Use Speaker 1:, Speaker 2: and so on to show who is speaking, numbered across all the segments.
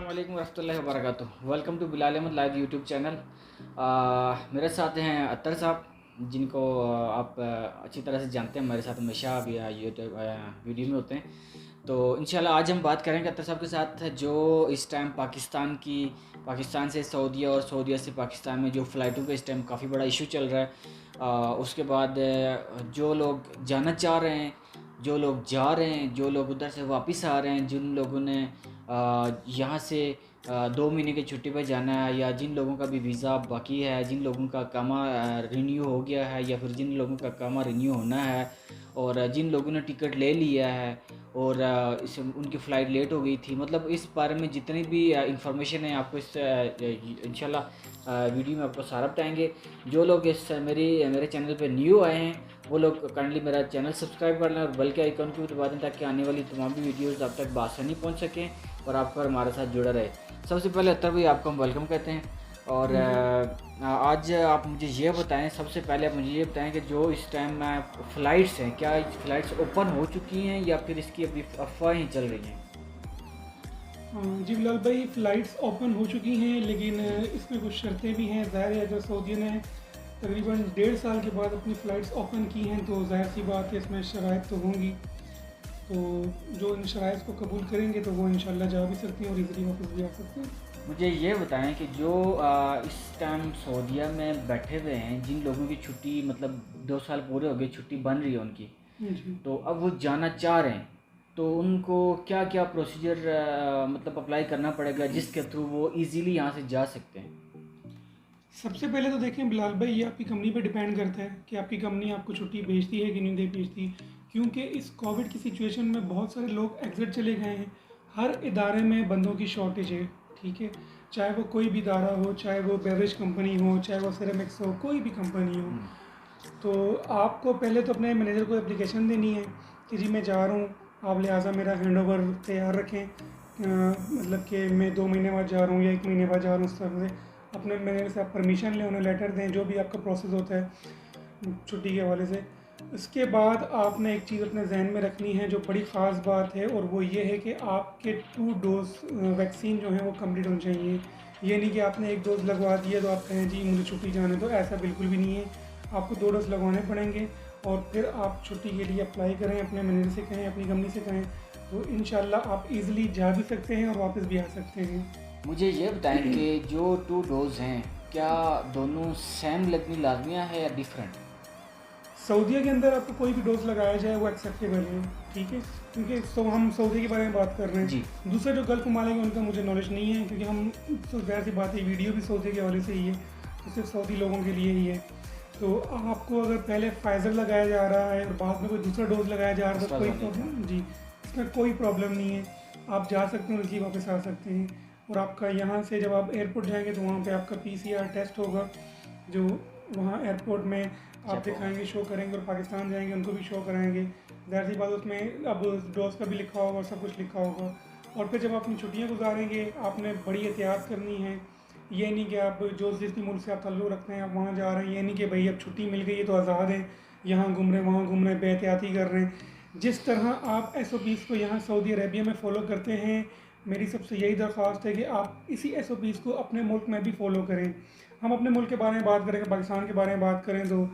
Speaker 1: अस्सलाम वालेकुम रहमतुल्लाहि व बरकातुहू। Welcome to Bilal Ahmad live YouTube channel. मेरे साथ हैं अत्तर साहब, जिनको आप अच्छी तरह से जानते हैं। मेरे साथ हमेशा भी यूट्यूब वीडियो में होते हैं। तो इंशाल्लाह आज हम बात करेंगे अत्तर साहब के साथ जो इस टाइम पाकिस्तान से सऊदीया और सऊदीया से पाकिस्तान में जो फ़्लाइटों का इस टाइम काफ़ी बड़ा इशू चल रहा है। उसके बाद जो लोग जाना चाह रहे हैं, जो लोग जा रहे हैं, जो लोग उधर से वापस आ रहे हैं, जिन लोगों ने यहाँ से 2 महीने की छुट्टी पर जाना है, या जिन लोगों का भी वीज़ा बाकी है, जिन लोगों का कामा रिन्यू हो गया है, या फिर जिन लोगों का कामा रिन्यू होना है, और जिन लोगों ने टिकट ले लिया है और इस उनकी फ़्लाइट लेट हो गई थी। मतलब इस बारे में जितनी भी इंफॉर्मेशन है आपको इस इंशाल्लाह वीडियो में आपको सारा बताएंगे। जो लोग मेरे चैनल पे न्यू आए हैं वो लोग काइंडली मेरा चैनल सब्सक्राइब कर लें और बेल के आइकन को भी दबा दें, ताकि आने वाली तमाम भी वीडियोज़ आप तक बआसानी पहुँच सकें और आप पर हमारे साथ जुड़ा रहे। सबसे पहले अत्तर भाई आपको हम वेलकम कहते हैं। और आज आप मुझे ये बताएं, सबसे पहले आप मुझे ये बताएं कि जो इस टाइम फ़्लाइट्स हैं, क्या फ़्लाइट्स ओपन हो चुकी हैं या फिर इसकी अभी अफवाहें चल रही हैं?
Speaker 2: जी बिलाल भाई, फ़्लाइट्स ओपन हो चुकी हैं, लेकिन इसमें कुछ शर्तें भी हैं। ज़ाहिर है अगर सऊदीया ने तकरीबन 1.5 साल के बाद अपनी फ़्लाइट्स ओपन की हैं तो ज़ाहिर सी बात है इसमें शराइत तो होंगी। तो जो इन शराइत को कबूल करेंगे तो वो इंशाल्लाह जा भी सकते हैं और इजीली वापस भी आ सकते हैं।
Speaker 1: मुझे ये बताएं कि जो इस टाइम सऊदीया में बैठे हुए हैं, जिन लोगों की छुट्टी मतलब 2 साल पूरे हो गए, छुट्टी बन रही है उनकी,
Speaker 2: जी
Speaker 1: तो अब वो जाना चाह रहे हैं, तो उनको क्या क्या प्रोसीजर मतलब अप्लाई करना पड़ेगा जिसके थ्रू वो इजीली यहाँ से जा सकते हैं?
Speaker 2: सबसे पहले तो देखें बिलाल भाई, ये आपकी कंपनी पे डिपेंड करता है कि आपकी कंपनी आपको छुट्टी भेजती है कि नहीं दे भेजती। क्योंकि इस कोविड की सिचुएशन में बहुत सारे लोग एग्जिट चले गए हैं। हर इदारे में बंदों की शॉर्टेज है, ठीक है। चाहे वो कोई भी इदारा हो, चाहे वो बेवरेज कंपनी हो, चाहे वो सिरेमिक्स हो, कोई भी कंपनी हो। तो आपको पहले तो अपने मैनेजर को एप्लीकेशन देनी है कि जी मैं जा रहा हूँ, आप लिहाजा मेरा हैंडओवर तैयार रखें। मतलब कि मैं 2 महीने बाद जा रहा हूँ या 1 महीने बाद जा रहा हूँ, उस तरह से अपने मैनेजर से आप परमिशन लें, उन्हें लेटर दें, जो भी आपका प्रोसेस होता है छुट्टी के हवाले से। इसके बाद आपने एक चीज़ अपने जहन में रखनी है जो बड़ी ख़ास बात है, और वो ये है कि आपके 2 डोज वैक्सीन जो है वो कंप्लीट होनी चाहिए। ये नहीं कि आपने 1 डोज़ लगवा दिया तो आप कहें जी मुझे छुट्टी जाने दो, ऐसा बिल्कुल भी नहीं है। आपको 2 डोज लगवाने पड़ेंगे और फिर आप छुट्टी के लिए अप्लाई करें, अपने मैनेजर से कहें, अपनी कंपनी से कहें, तो इंशाल्लाह आप इजीली जा भी सकते हैं और वापस भी आ सकते हैं।
Speaker 1: मुझे ये बताएं कि जो 2 डोज हैं, क्या दोनों सेम लगनी लाजमिया है या डिफरेंट?
Speaker 2: सऊदीया के अंदर आपको कोई भी डोज लगाया जाए वो एक्सेप्टेबल है, ठीक है। क्योंकि हम सऊदी के बारे में बात कर रहे हैं।
Speaker 1: जी।
Speaker 2: दूसरे जो गल्फ ममालिक हैं उनका मुझे नॉलेज नहीं है, क्योंकि हम तो ज़ाहिर सी बात है वीडियो भी सऊदी के हवाले से ही है, तो सिर्फ सऊदी लोगों के लिए ही है। तो आपको अगर पहले फाइज़र लगाया जा रहा है और बाद में कोई दूसरा डोज लगाया जा रहा है तो कोई प्रॉब्लम जी, इसमें कोई प्रॉब्लम नहीं है। आप जा सकते हैं और इसी वापस आ सकते हैं। और आपका यहाँ से जब आप एयरपोर्ट जाएंगे तो वहाँ पे आपका PCR टेस्ट होगा, जो वहाँ एयरपोर्ट में आप दिखाएंगे, शो करेंगे, और पाकिस्तान जाएंगे उनको भी शो कराएंगे। ज़ाहिर सी बात उसमें अब डोज का भी लिखा होगा और सब कुछ लिखा होगा। और फिर जब अपनी छुट्टियाँ गुजारेंगे आपने बड़ी एहतियात करनी है। ये नहीं कि आप जो जिस मुल्क से आप ताल्लुक़ रखते हैं आप वहाँ जा रहे हैं, ये नहीं कि भाई अब छुट्टी मिल गई है तो आज़ाद हैं, यहाँ घूम रहे हैं वहाँ घूम रहे हैं, बेहतियाती कर रहे हैं। जिस तरह आप SOPs को यहाँ सऊदी अरेबिया में फ़ॉलो करते हैं, मेरी सबसे यही दरख्वास्त है कि आप इसी SOPs को अपने मुल्क में भी फ़ॉलो करें। हम अपने मुल्क के बारे में बात करें, पाकिस्तान के बारे में बात करें, तो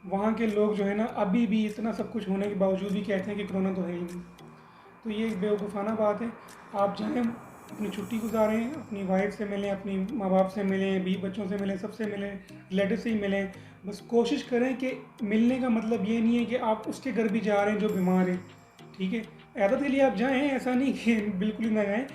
Speaker 2: वहाँ के लोग जो है ना अभी भी इतना सब कुछ होने के बावजूद भी कहते हैं कि कोरोना तो है ही नहीं। तो ये एक बेवकूफ़ाना बात है। आप जाएँ, अपनी छुट्टी गुजारें, अपनी वाइफ से मिलें, अपनी माँ बाप से मिलें, बीवी बच्चों से मिलें, सबसे मिलें, रिलेटिव से ही मिलें। बस कोशिश करें कि मिलने का मतलब ये नहीं है कि आप उसके घर भी जा रहे हैं जो बीमार है, ठीक है। इयादत के लिए आप जाएँ, ऐसा नहीं कि बिल्कुल ही ना जाएँ,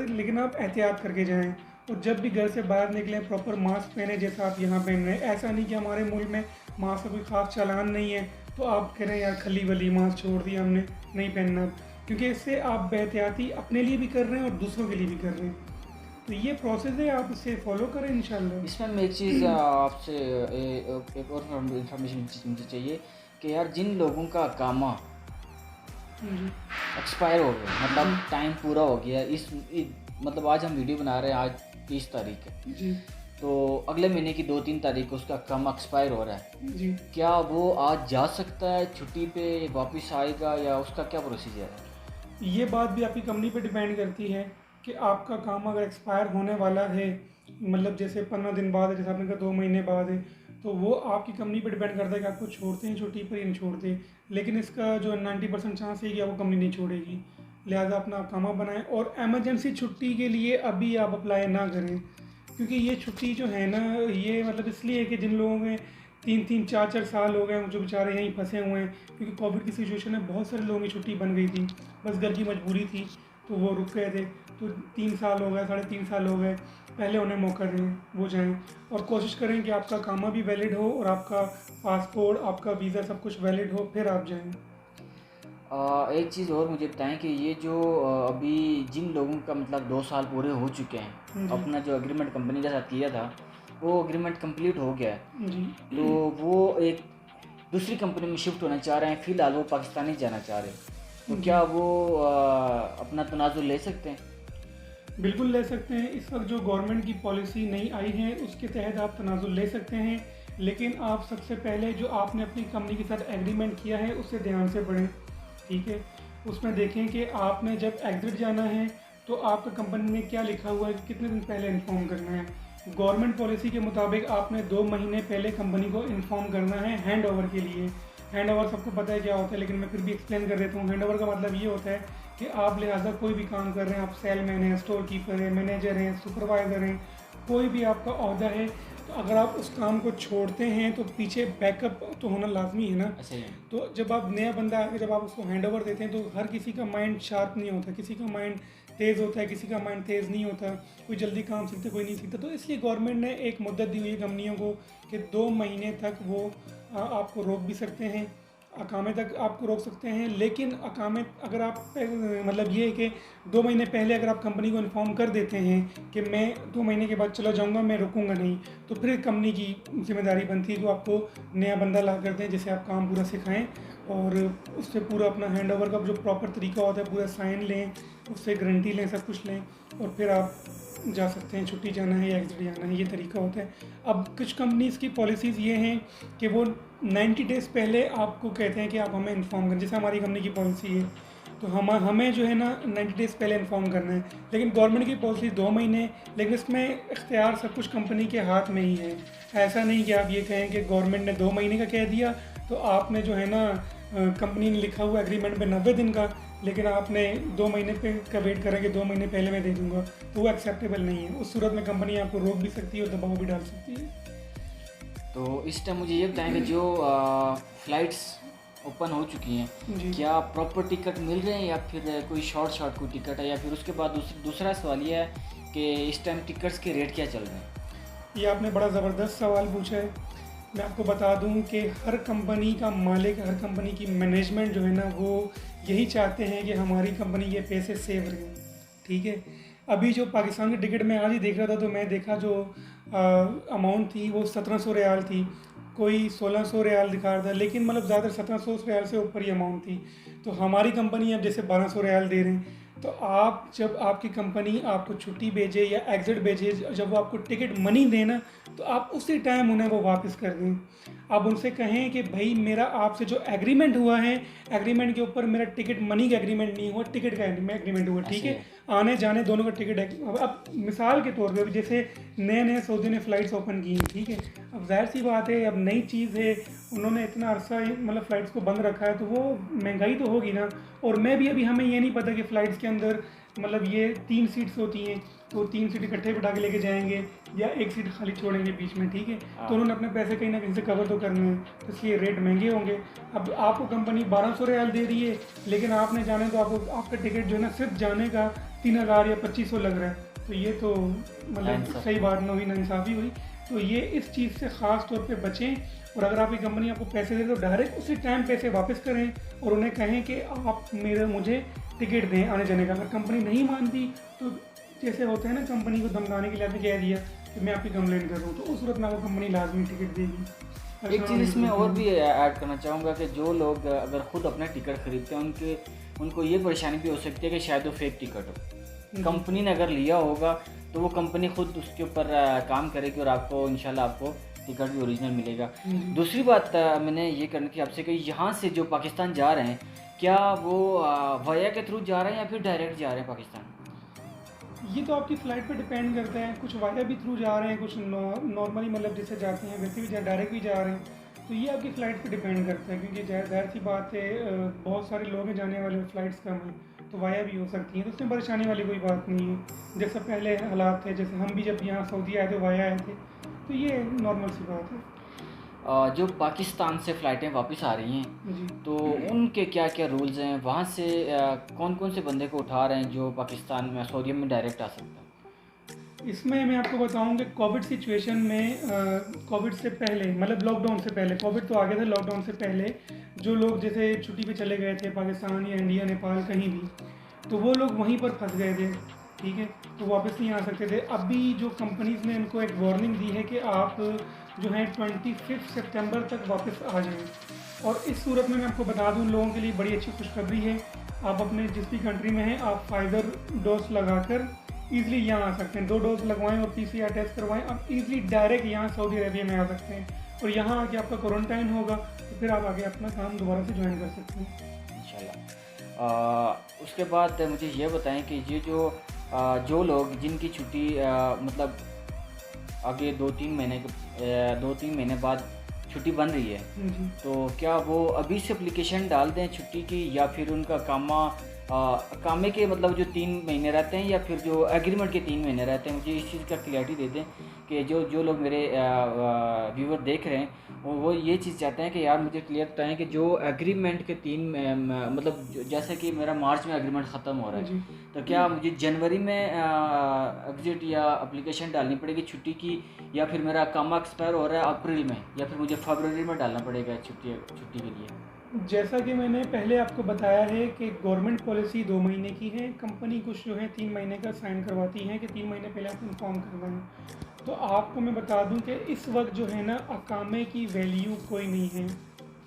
Speaker 2: लेकिन आप एहतियात करके जाएँ। और जब भी घर से बाहर निकलें प्रॉपर मास्क पहने, जैसा आप यहाँ पहन रहे हैं। ऐसा नहीं कि हमारे मुल्क में मास्क का कोई ख़ास चालान नहीं है तो आप कह रहे हैं यार खली वली मास्क छोड़ दिया हमने, नहीं पहनना। क्योंकि इससे आप बेहतियाती अपने लिए भी कर रहे हैं और दूसरों के लिए भी कर रहे हैं। तो ये प्रोसेस है, आप इसे फॉलो करें इंशाल्लाह।
Speaker 1: इसमें मैं एक चीज़ आपसे एक और इंफॉर्मेशन मुझे चाहिए कि यार जिन लोगों का कामा
Speaker 2: जी
Speaker 1: एक्सपायर हो गया, मतलब टाइम पूरा हो गया, मतलब आज हम वीडियो बना रहे हैं, आज 30 तारीख है,
Speaker 2: जी
Speaker 1: तो अगले महीने की 2-3 तारीख को उसका काम एक्सपायर हो रहा है।
Speaker 2: जी
Speaker 1: क्या वो आज जा सकता है छुट्टी पे, वापस आएगा, या उसका क्या प्रोसीजर है?
Speaker 2: ये बात भी आपकी कंपनी पे डिपेंड करती है कि आपका काम अगर एक्सपायर होने वाला है, मतलब जैसे 15 दिन बाद है, जैसे आपने कहा 2 महीने बाद है, तो वो आपकी कंपनी पर डिपेंड करता है कि आपको छोड़ते हैं छुट्टी पर या नहीं छोड़ते। लेकिन इसका जो 90% चांस है कि आपको कंपनी नहीं छोड़ेगी। लिहाजा अपना कामा बनाएं और एमरजेंसी छुट्टी के लिए अभी आप अप्लाई ना करें, क्योंकि ये छुट्टी जो है ना, ये मतलब इसलिए है कि जिन लोगों में 3-3 4-4 साल हो गए, जो बेचारे यहीं फंसे हुए हैं, क्योंकि कोविड की सिचुएशन में बहुत सारे लोगों की छुट्टी बन गई थी, बस घर की मजबूरी थी तो वो रुक गए थे। तो 3 साल हो गए, 3.5 साल हो गए, पहले उन्हें मौका दें, वो जाएं और कोशिश करें कि आपका कामा भी वैलिड हो और आपका पासपोर्ट, आपका वीज़ा सब कुछ वैलिड हो, फिर आप जाएं।
Speaker 1: एक चीज़ और मुझे बताएं कि ये जो अभी जिन लोगों का मतलब 2 साल पूरे हो चुके हैं,
Speaker 2: जी
Speaker 1: अपना जो एग्रीमेंट कंपनी के साथ किया था वो एग्रीमेंट कंप्लीट हो गया है,
Speaker 2: जी
Speaker 1: तो वो एक दूसरी कंपनी में शिफ्ट होना चाह रहे हैं, फ़िलहाल वो पाकिस्तान नहीं जाना चाह रहे, तो क्या वो अपना तनाज़ुल ले सकते हैं?
Speaker 2: बिल्कुल ले सकते हैं। इस वक्त जो गवर्नमेंट की पॉलिसी नई आई है उसके तहत आप तनाज़ुल ले सकते हैं, लेकिन आप सबसे पहले जो आपने अपनी कंपनी के साथ एग्रीमेंट किया है उससे ध्यान से पढ़ें, ठीक है। उसमें देखें कि आपने जब एग्जिट जाना है तो आपका कंपनी में क्या लिखा हुआ है कि कितने दिन पहले इन्फॉर्म करना है। गवर्नमेंट पॉलिसी के मुताबिक आपने 2 महीने पहले कंपनी को इन्फॉर्म करना है हैंड ओवर के लिए। हैंड ओवर सबको पता है क्या होता है, लेकिन मैं फिर भी एक्सप्लेन कर देता हूँ। हैंड ओवर का मतलब ये होता है कि आप लिहाजा कोई भी काम कर रहे हैं, आप सेलमैन हैं, स्टोर कीपर हैं, मैनेजर हैं, सुपरवाइज़र हैं, कोई भी आपका ओहदा है, तो अगर आप उस काम को छोड़ते हैं तो पीछे बैकअप तो होना लाजमी है ना।
Speaker 1: ऐसे ही है।
Speaker 2: तो जब आप नया बंदा आके जब आप उसको हैंड ओवर देते हैं तो हर किसी का माइंड शार्प नहीं होता, किसी का माइंड तेज़ होता है, किसी का माइंड तेज़ नहीं होता, कोई जल्दी काम सीखता, कोई नहीं सीखता। तो इसलिए गवर्नमेंट ने एक मुद्दत दी हुई है कंपनियों को कि 2 महीने तक वो आपको रोक भी सकते हैं, अकामे तक आपको रोक सकते हैं। लेकिन अकामे अगर आप मतलब ये है कि 2 महीने पहले अगर आप कंपनी को इन्फॉर्म कर देते हैं कि मैं 2 महीने के बाद चला जाऊंगा, मैं रुकूंगा नहीं, तो फिर कंपनी की जिम्मेदारी बनती है कि आपको नया बंदा ला कर दें जिसे आप काम पूरा सिखाएं और उससे पूरा अपना हैंड ओवर का जो प्रॉपर तरीका होता है पूरा साइन लें, उससे गारंटी लें, सब कुछ लें और फिर आप जा सकते हैं। छुट्टी जाना है या एग्जिट जाना है, ये तरीका होता है। अब कुछ कंपनीज़ की पॉलिसीज़ ये हैं कि वो 90 डेज़ पहले आपको कहते हैं कि आप हमें इन्फॉर्म करें, जैसे हमारी कंपनी की पॉलिसी है तो हमें जो है ना 90 डेज़ पहले इन्फॉर्म करना है। लेकिन गवर्नमेंट की पॉलिसी 2 महीने, लेकिन इसमें इख्तियार सब कुछ कंपनी के हाथ में ही है। ऐसा नहीं कि आप ये कहें कि गवर्नमेंट ने 2 महीने का कह दिया तो आपने जो है ना कंपनी ने लिखा हुआ एग्रीमेंट पे 90 दिन का, लेकिन आपने 2 महीने पे का वेट करें कि 2 महीने पहले मैं दे दूंगा, तो वो एक्सेप्टेबल नहीं है। उस सूरत में कंपनी आपको रोक भी सकती है और दबाव भी डाल सकती है।
Speaker 1: तो इस टाइम मुझे ये बताएं कि जो फ़्लाइट्स ओपन हो चुकी हैं,
Speaker 2: जी
Speaker 1: क्या प्रॉपर टिकट मिल रहे हैं या फिर कोई शॉर्ट कोई टिकट है, या फिर उसके बाद दूसरा सवाल ये है कि इस टाइम टिकट्स के रेट क्या चल रहे हैं?
Speaker 2: ये आपने बड़ा ज़बरदस्त सवाल पूछा है। मैं आपको बता दूं कि हर कंपनी का मालिक, हर कंपनी की मैनेजमेंट जो है ना, वो यही चाहते हैं कि हमारी कंपनी के पैसे सेव रहें, ठीक है। अभी जो पाकिस्तान की टिकट मैं आज ही देख रहा था तो मैं देखा जो अमाउंट थी वो 1700 रियाल थी, कोई 1600 रियाल दिखा रहा था, लेकिन मतलब ज़्यादातर 1700 रियाल से ऊपर ही अमाउंट थी। तो हमारी कंपनी अब जैसे 1200 रियाल दे रहे हैं, तो आप जब आपकी कंपनी आपको छुट्टी भेजे या एग्जिट भेजे, जब वो आपको टिकट मनी देना, तो आप उसी टाइम उन्हें वो वापस कर दें। आप उनसे कहें कि भाई मेरा आपसे जो एग्रीमेंट हुआ है, एग्रीमेंट के ऊपर मेरा टिकट मनी का एग्रीमेंट नहीं हुआ, टिकट का एग्रीमेंट हुआ, ठीक है। आने जाने दोनों का टिकट है। अब मिसाल के तौर पे जैसे नए सऊदी ने फ़्लाइट्स ओपन की हैं, ठीक है। अब जाहिर सी बात है, अब नई चीज़ है, उन्होंने इतना अरसा मतलब फ़्लाइट्स को बंद रखा है तो वो महंगाई तो होगी ना। और मैं भी अभी हमें ये नहीं पता कि फ़्लाइट्स के अंदर मतलब ये 3 सीट्स होती हैं तो 3 सीट इकट्ठे बिठा के लेके जाएंगे या 1 सीट खाली छोड़ेंगे बीच में, ठीक है। तो उन्होंने अपने पैसे कहीं ना कहीं से कवर तो करने हैं, तो इसलिए रेट महंगे होंगे। अब आपको कंपनी 1200 रियाल दे रही है, लेकिन आपने जाने तो आपको आपका टिकट जो है ना सिर्फ जाने का 3000 या 2500 लग रहा है, तो ये तो मतलब सही बात ना हुई, नाइंसाफ़ी हुई। तो ये इस चीज़ से ख़ास तौर पे बचें, और अगर आपकी कंपनी आपको पैसे दे तो डायरेक्ट उसी टाइम पैसे वापस करें और उन्हें कहें कि आप मुझे टिकट दें आने जाने का। अगर कंपनी नहीं मानती तो जैसे होता है ना, कंपनी को धमकाने के लिए आपने कह दिया कि मैं आपकी कंप्लेन कर रहा हूँ, तो उस सूरत में आपको कंपनी लाजमी टिकट देगी।
Speaker 1: एक चीज़ इसमें और भी ऐड करना चाहूँगा कि जो लोग अगर ख़ुद अपना टिकट ख़रीदते हैं उनको ये परेशानी भी हो सकती है कि शायद वो फेक टिकट हो। कंपनी ने अगर लिया होगा तो वो कंपनी खुद उसके ऊपर काम करेगी और आपको इंशाल्लाह आपको टिकट भी ओरिजिनल मिलेगा। दूसरी बात मैंने ये करनी थी आपसे कि यहाँ से जो पाकिस्तान जा रहे हैं, क्या वो वाया के थ्रू जा रहे हैं या फिर डायरेक्ट जा रहे हैं पाकिस्तान?
Speaker 2: ये तो आपकी फ़्लाइट पे डिपेंड करता है, कुछ वाया भी थ्रू जा रहे हैं, कुछ नॉर्मली मतलब जैसे जाते हैं वैसे भी डायरेक्ट भी जा रहे हैं। तो ये आपकी फ़्लाइट पे डिपेंड करता है, क्योंकि ज़ाहिर सी बात है बहुत सारे लोग हैं जाने वाले, फ़्लाइट्स कम हैं, तो वाया भी हो सकती हैं, तो उसमें परेशानी वाली कोई बात नहीं है। जैसे पहले हालात थे, जैसे हम भी जब यहाँ सऊदी आए थे वाया आए थे, तो ये नॉर्मल सी बात है।
Speaker 1: जो पाकिस्तान से फ़्लाइटें वापस आ रही हैं
Speaker 2: जी।
Speaker 1: तो उनके क्या क्या रूल्स हैं, वहाँ से कौन कौन से बंदे को उठा रहे हैं जो पाकिस्तान में सऊदी में डायरेक्ट आ सकता है?
Speaker 2: इसमें मैं आपको बताऊं कि कोविड सिचुएशन में कोविड से पहले, मतलब लॉकडाउन से पहले, कोविड तो आ गया था, लॉकडाउन से पहले जो लोग जैसे छुट्टी पे चले गए थे पाकिस्तान या इंडिया नेपाल कहीं भी, तो वो लोग वहीं पर फंस गए थे, ठीक है, तो वापस नहीं आ सकते थे। अभी जो कंपनीज़ ने इनको एक वार्निंग दी है कि आप जो है 25 सितंबर तक वापस आ जाएं। और इस सूरत में मैं आपको बता दूं, लोगों के लिए बड़ी अच्छी खुशखबरी है, आप अपने जिस भी कंट्री में हैं आप फाइज़र डोज लगाकर ईज़िली यहाँ आ सकते हैं। 2 डोज लगवाएं और PCR टेस्ट करवाएं, आप ईज़िली डायरेक्ट यहाँ सऊदी अरेबिया में आ सकते हैं, और यहाँ आके आपका क्वारंटाइन होगा, तो फिर आप आगे अपना काम दोबारा से ज्वाइन कर सकते हैं
Speaker 1: इंशाल्लाह। उसके बाद मुझे ये बताएं कि ये जो लोग जिनकी छुट्टी मतलब आगे 2-3 महीने बाद छुट्टी बन रही है,
Speaker 2: जी।
Speaker 1: तो क्या वो अभी से एप्लीकेशन डाल दें छुट्टी की, या फिर उनका कामे के मतलब जो 3 महीने रहते हैं, या फिर जो एग्रीमेंट के 3 महीने रहते हैं? मुझे इस चीज़ का क्लैरिटी दे दें कि जो लोग मेरे व्यूवर देख रहे हैं वो ये चीज़ चाहते हैं कि यार मुझे क्लियर बताएं कि जो एग्रीमेंट के 3 मतलब जैसे कि मेरा मार्च में एग्रीमेंट ख़त्म हो रहा
Speaker 2: जी।
Speaker 1: है, तो क्या मुझे जनवरी में एग्जिट या एप्लीकेशन डालनी पड़ेगी छुट्टी की, या फिर मेरा कामा एक्सपायर हो रहा है अप्रैल में, या फिर मुझे फरवरी में डालना पड़ेगा छुट्टी के लिए?
Speaker 2: जैसा कि मैंने पहले आपको बताया है कि गवर्नमेंट पॉलिसी 2 महीने की है, कंपनी कुछ जो है 3 महीने का साइन करवाती है कि 3 महीने पहले आप इन्फॉर्म करना है। तो आपको मैं बता दूं कि इस वक्त जो है ना अकामे की वैल्यू कोई नहीं है,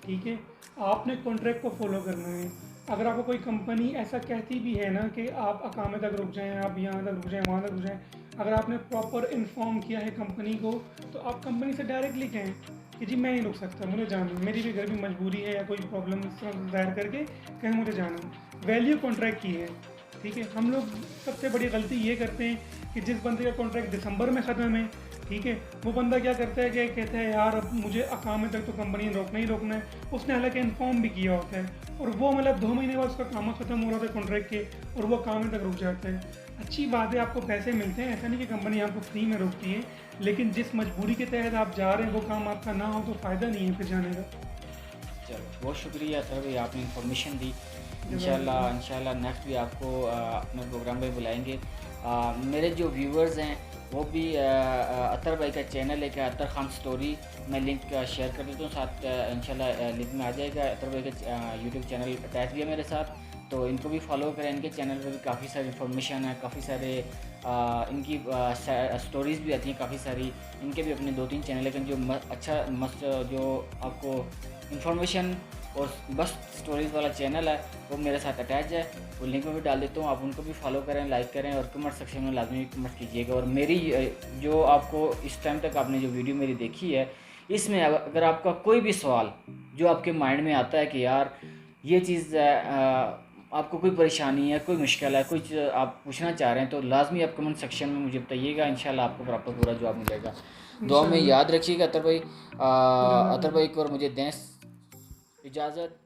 Speaker 2: ठीक है, आपने कॉन्ट्रैक्ट को फॉलो करना है। अगर आपको कोई कंपनी ऐसा कहती भी है ना कि आप अकामे तक रुक जाएं, आप यहाँ तक रुक जाएं, वहाँ तक रुक जाएं, अगर आपने प्रॉपर इन्फॉर्म किया है कंपनी को, तो आप कंपनी से डायरेक्टली कहें कि जी मैं नहीं रुक सकता, मुझे जाना है, मेरी भी घर की मजबूरी है, या कोई प्रॉब्लम ज़ाहिर करके कहें मुझे जाना है। वैल्यू कॉन्ट्रैक्ट की है, ठीक है। हम लोग सबसे बड़ी गलती ये करते हैं कि जिस बंदे का कॉन्ट्रैक्ट दिसंबर में ख़त्म है, ठीक है, वो बंदा क्या करता है कि कहता है यार अब मुझे अकामे तक तो कंपनी ने रोकना ही रोकना है, उसने हालांकि इन्फॉर्म भी किया होता है, और वो मतलब 2 महीने बाद उसका काम ख़त्म हो रहा था कॉन्ट्रैक्ट के, और वो अकामे तक रुक जाता है। अच्छी बात है, आपको पैसे मिलते हैं, ऐसा नहीं कि कंपनी आपको फ्री में रोकती है, लेकिन जिस मजबूरी के तहत आप जा रहे हैं वो काम आपका ना हो तो फ़ायदा नहीं है फिर जाने का।
Speaker 1: चलो बहुत शुक्रिया सर भाई, आपने इन्फॉर्मेशन दी। इंशाल्लाह नेक्स्ट भी आपको अपने प्रोग्राम पे बुलाएंगे। मेरे जो व्यूवर्स हैं वो भी अतर भाई का चैनल है क्या, अतर खान स्टोरी, मैं लिंक शेयर कर देता हूँ साथ, इंशाल्लाह लिंक में आ जाएगा। अतर भाई का यूट्यूब चैनल अटैच भी है मेरे साथ, तो इनको भी फॉलो करें। इनके चैनल पे भी काफ़ी सारी इन्फॉर्मेशन है, काफ़ी सारे इनकी स्टोरीज़ भी आती हैं काफ़ी सारी। इनके भी अपने 2-3 चैनल, लेकिन जो अच्छा मस्त जो आपको इन्फॉर्मेशन और बस स्टोरीज़ वाला चैनल है वो मेरे साथ अटैच है, वो लिंक में भी डाल देता हूँ, आप उनको भी फॉलो करें, लाइक करें, और कमेंट सेक्शन में लाजमी कमेंट कीजिएगा। और मेरी जो आपको इस टाइम तक आपने जो वीडियो मेरी देखी है, इसमें अगर आपका कोई भी सवाल जो आपके माइंड में आता है कि यार ये चीज़ आपको कोई परेशानी है, कोई मुश्किल है, कुछ आप पूछना चाह रहे हैं, तो लाजमी आप कमेंट सेक्शन में मुझे बताइएगा, इंशाल्लाह आपको प्रॉपर पूरा जवाब मिलेगा। दुआ में याद रखिएगा अतर भाई को, और मुझे दें इजाज़त।